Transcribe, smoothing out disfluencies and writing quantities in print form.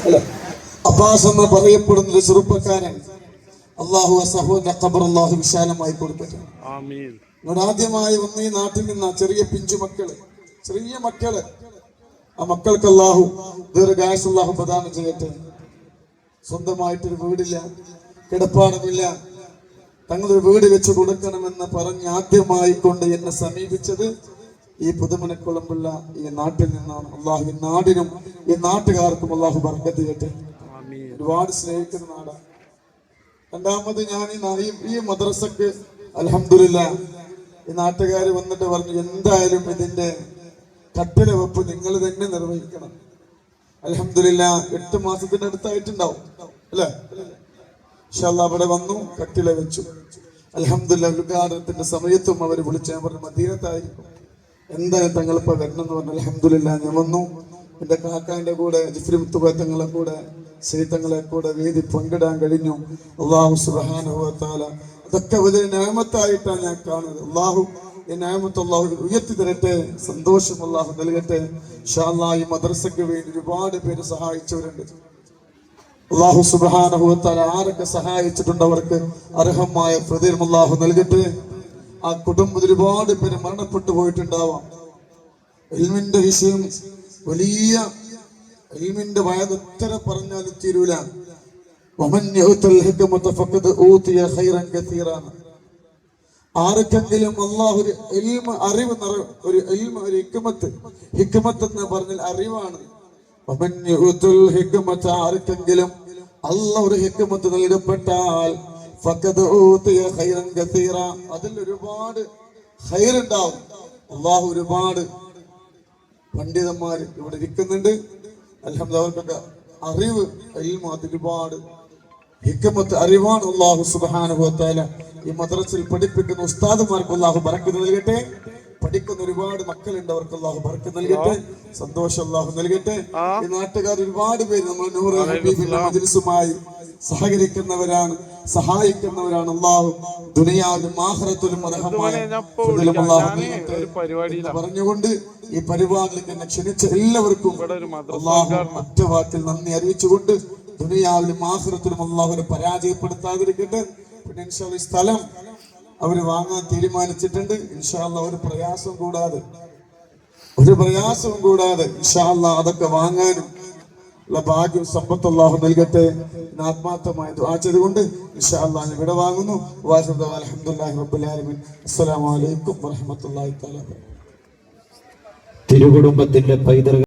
അല്ല, അബ്ബാസ് എന്ന് പറയപ്പെടുന്ന ഒരു ചെറുപ്പക്കാരൻ, അള്ളാഹു സഹോദരന്റെ ഖബർ അള്ളാഹു വിശാലമായി കൊടുക്കട്ടെ. ഇവിടെ ആദ്യമായി വന്ന ഈ നാട്ടിൽ നിന്ന് ചെറിയ പിഞ്ചു മക്കള്, ചെറിയ മക്കള്, ആ മക്കൾക്ക് അള്ളാഹു ദീർഘായുസ്സ് അള്ളാഹു പ്രദാനം ചെയ്യട്ടെ. സ്വന്തമായിട്ടൊരു വീടില്ല, കിടപ്പാടമില്ല, തങ്ങളൊരു വീട് വെച്ച് കൊടുക്കണമെന്ന് പറഞ്ഞ് ആദ്യമായി കൊണ്ട് എന്നെ സമീപിച്ചത് ഈ പുതുമനക്കുളമ്പുള്ള ഈ നാട്ടിൽ നിന്നാണ്. അള്ളാഹു ഈ നാടിനും ഈ നാട്ടുകാർക്കും അള്ളാഹു ബർക്കത്ത് ചെയ്യട്ടെ. ഒരുപാട് സ്നേഹിക്കുന്ന നാടാണ്. രണ്ടാമത് ഞാൻ ഈ മദ്രസക്ക് അൽഹംദുലില്ലാഹ് ഈ നാട്ടുകാർ വന്നിട്ട് പറഞ്ഞു, എന്തായാലും ഇതിന്റെ കട്ടില വെപ്പ് നിങ്ങൾ തന്നെ നിർവഹിക്കണം. അൽഹംദുലില്ലാഹ് 8 മാസത്തിന്റെ അടുത്തായിട്ടുണ്ടാവും അല്ലേ? ഇൻഷാ അല്ലാഹ് അവിടെ വന്നു, കട്ടില വെച്ചു. അൽഹംദുലില്ലാഹ് ഉദ്ഘാടനത്തിന്റെ സമയത്തും അവർ വിളിച്ചു, ഞാൻ പറഞ്ഞു മദീനത്തായിരിക്കും, എന്തായാലും തങ്ങളിപ്പോ വരണം എന്ന് പറഞ്ഞു. അൽഹംദുലില്ലാഹ് ഞാൻ വന്നു. എന്റെ കാക്കാന്റെ കൂടെ ജിഫ്രി മുത്തുബത്തങ്ങളെ കൂടെ സൈതങ്ങളെ കൂടെ വേദി പങ്കിടാൻ കഴിഞ്ഞു. അല്ലാഹു സുബ്ഹാനഹു വ തആല അതൊക്കെ വലിയ നിഅമത്തായിട്ടാണ് ഞാൻ കാണുന്നത്. അല്ലാഹു ഈ നിഅമത്ത് അല്ലാഹു ഉയർത്തി തരട്ടെ, സന്തോഷം അല്ലാഹു നൽകട്ടെ. ഇൻഷാ അല്ലാഹ് ഈ മദ്രസയ്ക്ക് വേണ്ടി ഒരുപാട് പേര് സഹായിച്ചവരുണ്ട്. അല്ലാഹു സുബ്ഹാനഹു വ തആല ആരൊക്കെ സഹായിച്ചിട്ടുണ്ട് അവർക്ക് അർഹമായ പ്രതിഫലം അല്ലാഹു നൽകട്ടെ. ആ കുടുംബത്തിൽ ഒരുപാട് പേര് മരണപ്പെട്ടു പോയിട്ടുണ്ടാവാം. ഇൽമിന്റെ വിഷയം വലിയ ഇൽമിന്റെ വയത് എത്ര പറഞ്ഞാലും തീരൂല. ആർക്കെങ്കിലും അല്ലാഹു ഒരു അറിവ്, ഒരു ഹിക്മത്ത് എന്ന് പറഞ്ഞാൽ അറിവാണ്. ആർക്കെങ്കിലും അല്ലാഹു ഒരു ഹിക്മത്ത് നൽകപ്പെട്ടാൽ അതിൽ ഒരുപാട് ഖൈറുണ്ടാവും. അല്ലാഹു ഒരുപാട് പണ്ഡിതന്മാർ ഇവിടെ ഇരിക്കുന്നുണ്ട്. അൽഹംദുലില്ലാഹ് അവർക്കൊക്കെ അറിവ്, ഒരുപാട് ഹിക്മത്ത് അറിവാണ്. അല്ലാഹു സുബ്ഹാനഹു വ തആല ഈ മദ്രസയിൽ പഠിപ്പിക്കുന്ന ഉസ്താദുമാർക്ക് അല്ലാഹു ബറക്കത്ത് നൽകട്ടെ. പഠിക്കുന്ന ഒരുപാട് മക്കളുണ്ട്, അവർക്ക് അല്ലാഹു ബറക്കത്ത് നൽകട്ടെ, സന്തോഷം അല്ലാഹു നൽകട്ടെ. ഈ നാട്ടുകാർ ഒരുപാട് പേര് നമ്മൾ നൂറ് ഹബീബിന്റെ മജ്ലിസുമായി സഹകരിക്കുന്നവരാണ്, സഹായിക്കുന്നവരാണ്. അല്ലാഹു ദുനിയാവിലും ആഖിറത്തിലും അർഹമായ പ്രതിഫലം അല്ലാഹു നൽകട്ടെ എന്ന് പറഞ്ഞുകൊണ്ട് ഈ പരിപാടിയിലേക്ക് എന്നെ ക്ഷണിച്ച എല്ലാവർക്കും അല്ലാഹു ഒറ്റ വാക്കിൽ നന്ദി അറിയിച്ചുകൊണ്ട് ദുനിയാവിലും ആഖിറത്തിലും അല്ലാഹുവിനെ പരാജയപ്പെടുത്താതിരിക്കട്ടെ. പിന്നെ ഇൻഷാ അല്ലാഹ് ഈ സ്ഥലം അവര് വാങ്ങാൻ തീരുമാനിച്ചിട്ടുണ്ട്. ഇൻഷാ അല്ലാഹ് ഒരു പ്രയാസവും കൂടാതെ ഇൻഷാ അല്ലാഹ് അതൊക്കെ വാങ്ങാനും ഉള്ള ഭാഗ്യം സമ്പത്ത് അല്ലാഹു നൽകട്ടെ. ആത്മാർത്ഥമായി ദുആ ചെയ്തുകൊണ്ട് ഇൻഷാ അല്ലാഹ് ഇവിടെ വാങ്ങുന്നു. അൽഹംദുലില്ലാഹി റബ്ബിൽ ആലമീൻ. അസ്സലാമു അലൈക്കും വറഹ്മത്തുള്ളാഹി തആല. തിരുകുടുംബത്തിന്റെ പൈതൃക